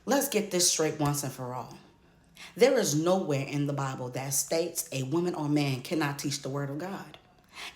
Let's get this straight once and for all. There is nowhere in the Bible that states a woman or man cannot teach the word of God.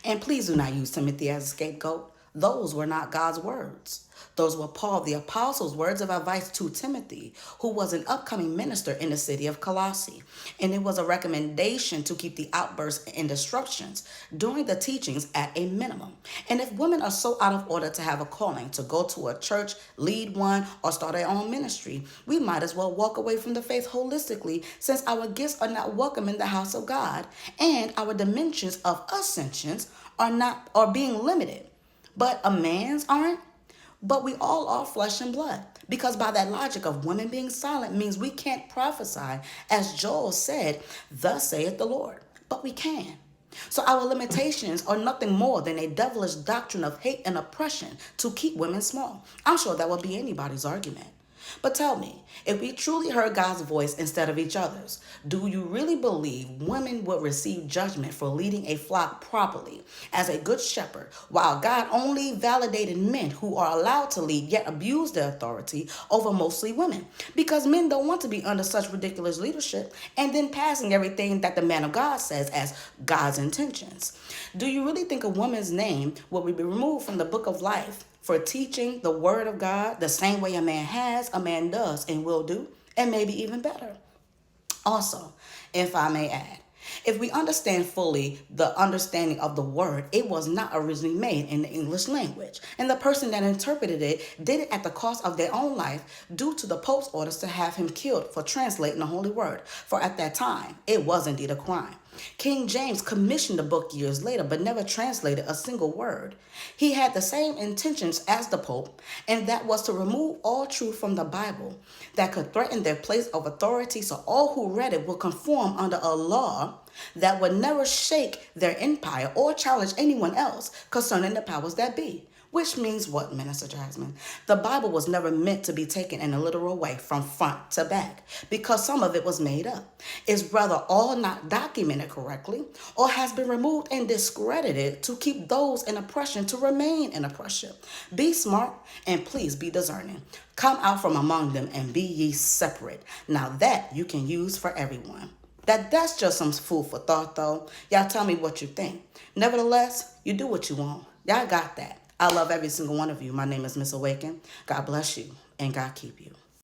And please do not use Timothy as a scapegoat. Those were not God's words. Those were Paul the Apostle's words of advice to Timothy, who was an upcoming minister in the city of Colossae. And it was a recommendation to keep the outbursts and disruptions during the teachings at a minimum. And if women are so out of order to have a calling to go to a church, lead one, or start their own ministry, we might as well walk away from the faith holistically, since our gifts are not welcome in the house of God and our dimensions of ascensions are being limited. But a man's aren't. But we all are flesh and blood. Because by that logic of women being silent means we can't prophesy, as Joel said, thus saith the Lord. But we can. So our limitations are nothing more than a devilish doctrine of hate and oppression to keep women small. I'm sure that would be anybody's argument. But tell me, if we truly heard God's voice instead of each other's, do you really believe women would receive judgment for leading a flock properly as a good shepherd, while God only validated men who are allowed to lead yet abuse their authority over mostly women? Because men don't want to be under such ridiculous leadership and then passing everything that the man of God says as God's intentions. Do you really think a woman's name will be removed from the book of life for teaching the word of God the same way a man does and will do, and maybe even better? Also, if I may add, if we understand fully the understanding of the word, it was not originally made in the English language. And the person that interpreted it did it at the cost of their own life due to the Pope's orders to have him killed for translating the holy word. For at that time, it was indeed a crime. King James commissioned the book years later, but never translated a single word. He had the same intentions as the Pope, and that was to remove all truth from the Bible that could threaten their place of authority, so all who read it would conform under a law that would never shake their empire or challenge anyone else concerning the powers that be. Which means what, Minister Jasmine? The Bible was never meant to be taken in a literal way from front to back, because some of it was made up. It's rather all not documented correctly, or has been removed and discredited to keep those in oppression to remain in oppression. Be smart and please be discerning. Come out from among them and be ye separate. Now that you can use for everyone. That's just some food for thought, though. Y'all tell me what you think. Nevertheless, you do what you want. Y'all got that. I love every single one of you. My name is Miss Awaken. God bless you and God keep you.